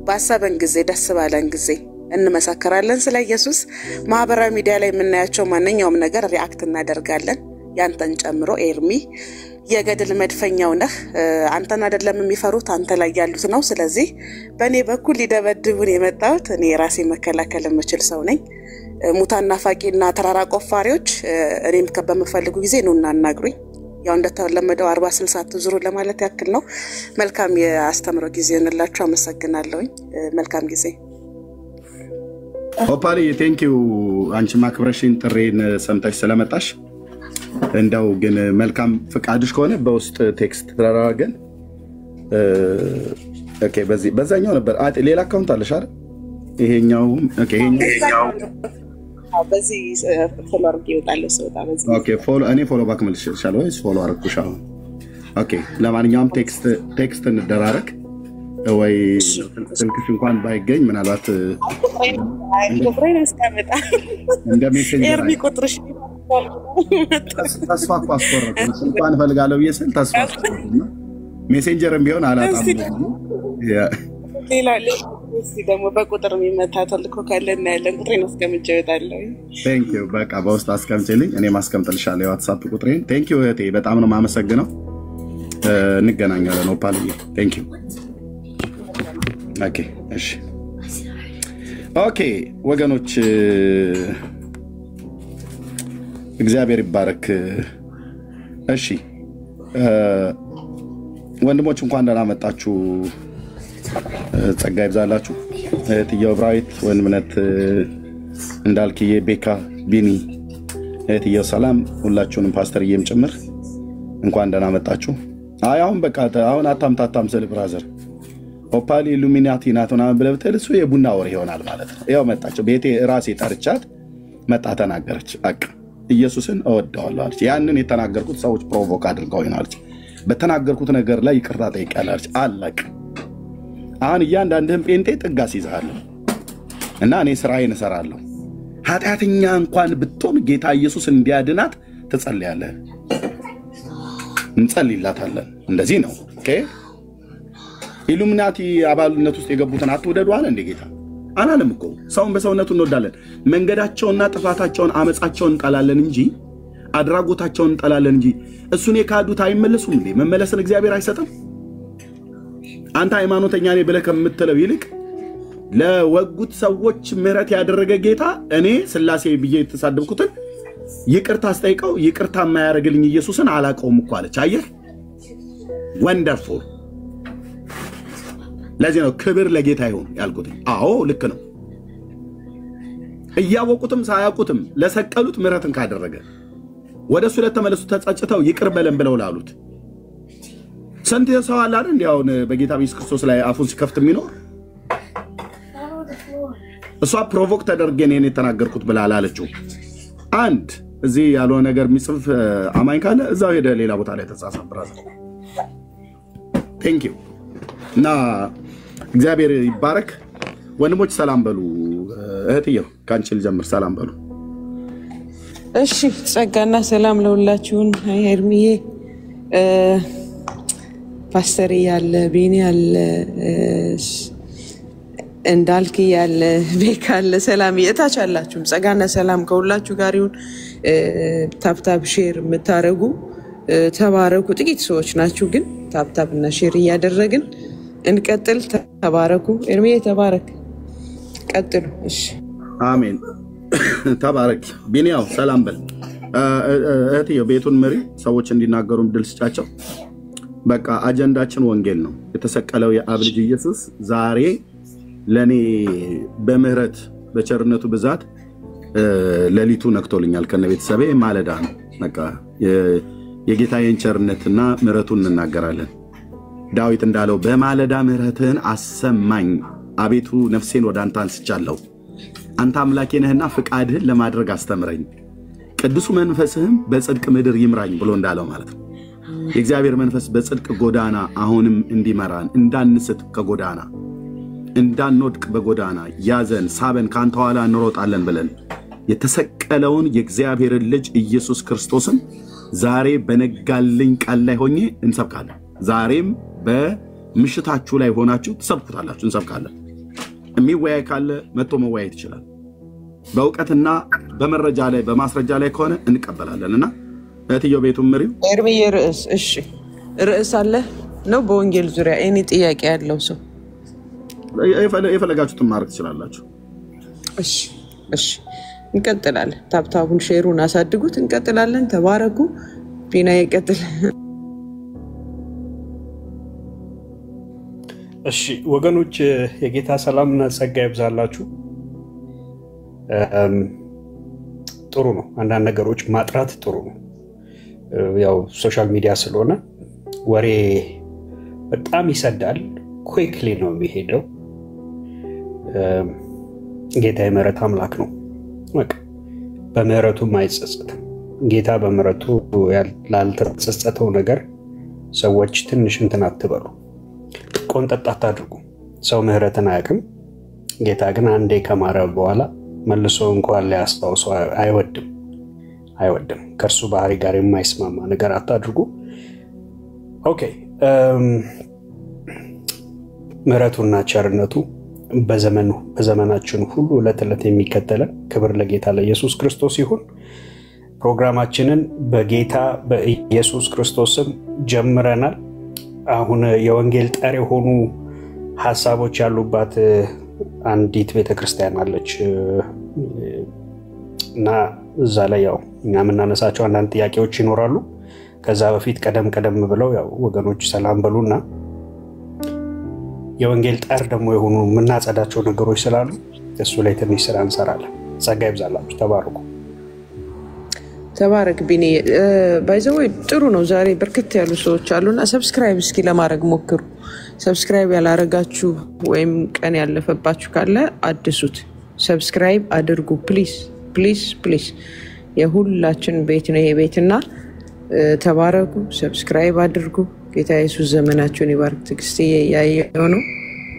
ባሰበን ጊዜ ደስ ባለን ጊዜ እንመሰክራለን ስለ ኢየሱስ። ማህበራዊ ሚዲያ ላይ የምናያቸው ማንኛውም ነገር ሪአክት እናደርጋለን፣ ያንተን ጨምሮ ኤርሚ። የገድል መድፈኛው ነህ። አንተን አይደለም የሚፈሩት አንተ ላይ ያሉት ነው። ስለዚህ በእኔ በኩል ሊደበድቡን የመጣሁት እኔ ራሴ መከላከል የምችል ሰው ነኝ። ሙታን ናፋቂና ተራራ ቆፋሪዎች እኔም በምፈልጉ ጊዜ ነውና አናግሩኝ። ያው እንደተለመደው 40-60 ትዙሩ ለማለት ያክል ነው። መልካም የአስተምሮ ጊዜ እንላችሁ። አመሰግናለሁ። መልካም ጊዜ። ኦፓሊ ቴንኪዩ። አንቺ ማክብረሽን ጥሬን ሰምተሽ ስለመጣሽ እንደው ግን መልካም ፍቃድሽ ከሆነ በውስጥ ቴክስት ተራራገን። ኦኬ በዛኛው ነበር ሌላ አካውንት አለሽ አይደል? ይሄኛው ኦኬ ይሄኛው በዚህ ፎሎ አድርጌ እወጣለሁ። ሰውታ በዚህ ኦኬ እኔ ፎሎ ባክ መልሽሻለሁ ወይስ ፎሎ አድርጉሽ? ኦኬ ለማንኛውም ቴክስት እንደራረግ ወይ ስልክሽ እንኳን ባይገኝ ምናልባት ቁጥሬን አስቀምጣ እንደ ሜሴንጀር ኤርሚ ቁጥርሽ ተስፋ አስቆረጥ እንኳን ፈልጋለሁ ብዬሽ ተስፋ አስቆረጥና ሜሴንጀርም ቢሆን አላጣም። ሌላ ደግሞ በቁጥር የሚመታ ተልኮ ካለና ያለን ቁጥሬን አስቀምጬ እወጣለሁ። ቴንኪዩ። በቃ በውስጥ አስቀምጪልኝ፣ እኔም አስቀምጥልሻለሁ የዋትስአፕ ቁጥሬን። ቴንኪዩ እህቴ፣ በጣም ነው የማመሰግነው። እንገናኛለን ኦፓልዬ። ቴንኪዩ። ኦኬ እሺ። ኦኬ ወገኖች እግዚአብሔር ይባረክ። እሺ ወንድሞች እንኳን ደህና መጣችሁ። ጸጋ ይብዛላችሁ። እህትየው ብራይት፣ ወንድምነት እንዳልክዬ፣ ቤካ፣ ቢኒ፣ እህትየው ሰላም፣ ሁላችሁንም ፓስተርዬም ጭምር እንኳን ደህና መጣችሁ። አሁን በቃ አሁን አታምታታም ስል ብራዘር ኦፓል ኢሉሚናቲ ናት ምናምን ብለህ ብትል እሱ የቡና ወሬ ይሆናል ማለት ነው። ያው መጣቸው ቤቴ ራሴ ጠርቻት መጣ ተናገረች። በቃ ኢየሱስን እወደዋለሁ አለች። ያንን የተናገርኩት ሰዎች ፕሮቮክ አድርገው ይሆናል። በተናገርኩት ነገር ላይ ይቅርታ ጠይቃለች። አለቅ አሁን እያንዳንድህን ጴንጤ ጥጋስ ይዛል እና እኔ ስራዬን እሰራለሁ። ኃጢአተኛ እንኳን ብትሆን ጌታ ኢየሱስ እንዲያድናት ትጸልያለህ፣ እንጸልይላታለን። እንደዚህ ነው። ኦኬ ኢሉሚናቲ አባልነት ውስጥ የገቡትን አትውደዱ አለ እንደ ጌታ አላለም እኮ። ሰውን በሰውነቱ እንወዳለን። መንገዳቸውንና ጥፋታቸውን አመጻቸውን እንጠላለን እንጂ አድራጎታቸውን እንጠላለን እንጂ እሱን የካዱት አይመለሱም እንዴ? መመለስን እግዚአብሔር አይሰጥም? አንተ ሃይማኖተኛ ነኝ ብለህ ከምትለው ይልቅ ለወጉት ሰዎች ምህረት ያደረገ ጌታ እኔ ስላሴ ብዬ የተሳደብኩትን ይቅርታ አስጠይቀው ይቅርታ የማያደርግልኝ ኢየሱስን አላቀውም እኮ አለች። አየህ፣ ወንደርፉል። ለዚህ ነው ክብር ለጌታ ይሁን ያልኩት። አዎ ልክ ነው። እያወቁትም ሳያውቁትም ለሰቀሉት ምህረትን ካደረገ ወደሱ ለተመለሱ ተጸጽተው ይቅር በለን ብለው ላሉት ስንት ሰው አለ አይደል? እንዲያው በጌታ ኢየሱስ ክርስቶስ ላይ አፉን ሲከፍት የሚኖር እሷ ፕሮቮክ ተደርጌ ነው የተናገርኩት ብላ አላለችው። አንድ እዚህ ያለው ነገር የሚጽፍ አማኝ ካለ እዛው ሄደ ሌላ ቦታ ላይ ተጻጻፍ ብራዘር። ቴንክ ዩ እና እግዚአብሔር ይባረክ። ወንድሞች ሰላም በሉ። እህትየው ካንቺ ልጀምር። ሰላም በሉ። እሺ ጸጋና ሰላም ለሁላችሁን። ኤርሚዬ ፓስተር ያለ ቤኒ ያለ እንዳልክ ያለ ቤካ ያለ ሰላም እታች አላችሁም። ጸጋና ሰላም ከሁላችሁ ጋር ይሁን። ታፕታፕ ሼር የምታረጉ ተባረኩ። ጥቂት ሰዎች ናችሁ ግን ታፕታፕ እና ሼር እያደረግን እንቀጥል። ተባረኩ። ኤርሚዬ ተባረክ፣ ቀጥሉ። እሺ አሜን። ተባረክ። ቢኒያው ሰላም በል። እህትየው ቤቱን መሪ ሰዎች እንዲናገሩ ድል ስጫቸው። በቃ አጀንዳችን ወንጌል ነው። የተሰቀለው የአብ ልጅ ኢየሱስ ዛሬ ለኔ በምህረት በቸርነቱ ብዛት ለሊቱ ነክቶልኛል። ከነቤተሰቤ ማለዳ ነው። በቃ የጌታዬን ቸርነትና ምህረቱን እንናገራለን። ዳዊት እንዳለው በማለዳ ምህረትህን አሰማኝ፣ አቤቱ ነፍሴን ወደ አንተ አንስቻለሁ። አንተ አምላኬ ነህና ፍቃድህን ለማድረግ አስተምረኝ፣ ቅዱሱ መንፈስህም በጽድቅ ምድር ይምራኝ ብሎ እንዳለው ማለት ነው። የእግዚአብሔር መንፈስ በጽድቅ ጎዳና አሁንም እንዲመራን፣ እንዳንስት ከጎዳና እንዳንወድቅ በጎዳና ያዘን ሳበን፣ ካንተ ኋላ እንሮጣለን ብለን የተሰቀለውን የእግዚአብሔርን ልጅ ኢየሱስ ክርስቶስን ዛሬ በነጋልኝ ቃል ላይ ሆኜ እንሰብካለን። ዛሬም በምሽታችሁ ላይ ሆናችሁ ትሰብኩታላችሁ፣ እንሰብካለን። የሚወያይ ካለ መጥቶ መወያየት ይችላል። በእውቀትና በመረጃ ላይ በማስረጃ ላይ ከሆነ እንቀበላለንና እህትየው ቤቱን መሪው ኤርሚዬ ርዕስ እሺ ርዕስ አለ ነው በወንጌል ዙሪያ እኔ ጥያቄ ያለው ሰው የፈለጋችሁትን ማድረግ ትችላላችሁ። እሺ እሺ እንቀጥላለን። ታፕታቡን ሼሩን አሳድጉት። እንቀጥላለን። ተባረኩ። ቢና ይቀጥል። እሺ ወገኖች የጌታ ሰላምና ጸጋ ይብዛላችሁ። ጥሩ ነው። አንዳንድ ነገሮች ማጥራት ጥሩ ነው። ያው ሶሻል ሚዲያ ስለሆነ ወሬ በጣም ይሰዳል፣ ኩዊክሊ ነው የሚሄደው። ጌታ የምህረት አምላክ ነው። በቃ በምህረቱ አይጸጸትም። ጌታ በምህረቱ ላልተጸጸተው ነገር ሰዎች ትንሽ እንትን አትበሉ፣ ቆንጠጥ አታድርጉ። ሰው ምህረትን አያውቅም። ጌታ ግን አንዴ ከማረ በኋላ መልሶ እንኳን ሊያስታውሰው አይወድም። ከእርሱ ባህሪ ጋር የማይስማማ ነገር አታድርጉ። ኦኬ ምህረቱና ቸርነቱ በዘመናችን ሁሉ ዕለት ዕለት የሚከተለን ክብር ለጌታ ለኢየሱስ ክርስቶስ ይሁን። ፕሮግራማችንን በጌታ በኢየሱስ ክርስቶስም ጀምረናል። አሁን የወንጌል ጠር የሆኑ ሐሳቦች ያሉባት አንዲት ቤተክርስቲያን አለች እና እዛ ላይ ያው እኛ የምናነሳቸው አንዳንድ ጥያቄዎች ይኖራሉ። ከዛ በፊት ቀደም ብለው ያው ወገኖች ሰላም በሉና የወንጌል ጠር ደግሞ የሆኑ የምናጸዳቸው ነገሮች ስላሉ እሱ ላይ ትንሽ ስራ እንሰራለን። ጸጋ ይብዛላችሁ። ተባረኩ። ተባረክ ቢኒ። ባይዘው ጥሩ ነው። ዛሬ በርከት ያሉ ሰዎች አሉና ሰብስክራይብ እስኪ ለማድረግ ሞክሩ። ሰብስክራይብ ያላረጋችሁ ወይም ቀን ያለፈባችሁ ካለ አድሱት። ሰብስክራይብ አድርጉ ፕሊዝ ፕሊዝ ፕሊዝ። የሁላችን ቤት ነው ይሄ ቤትና ተባረኩ። ሰብስክራይብ አድርጉ። ጌታ ኢየሱስ ዘመናችሁን ይባርክ። ትግስት ያየው ነው።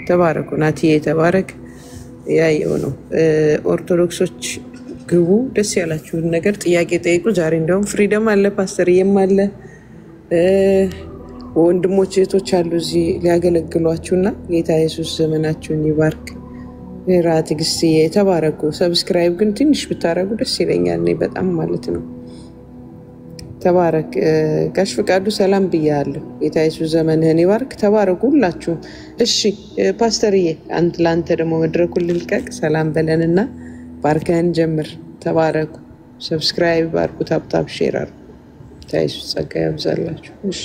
ተባረኩ። ናቲዬ ተባረክ። ያየው ነው። ኦርቶዶክሶች ግቡ፣ ደስ ያላችሁን ነገር ጥያቄ ጠይቁ። ዛሬ እንደውም ፍሪደም አለ፣ ፓስተርዬም አለ፣ ወንድሞች እህቶች አሉ እዚህ ሊያገለግሏችሁና ጌታ ኢየሱስ ዘመናችሁን ይባርክ። ትዕግስትዬ ተባረኩ። ሰብስክራይብ ግን ትንሽ ብታረጉ ደስ ይለኛል እኔ በጣም ማለት ነው። ተባረክ። ጋሽ ፍቃዱ ሰላም ብያለሁ። ጌታ ኢየሱስ ዘመንህን ይባርክ። ተባረኩ ሁላችሁም። እሺ ፓስተርዬ ለአንተ ደግሞ መድረኩን ልልቀቅ። ሰላም በለንና ባርከን ጀምር። ተባረኩ። ሰብስክራይብ አድርጉ፣ ታፕታፕ ሼር አድርጉ። ጌታ ኢየሱስ ጸጋ ያብዛላችሁ። እሺ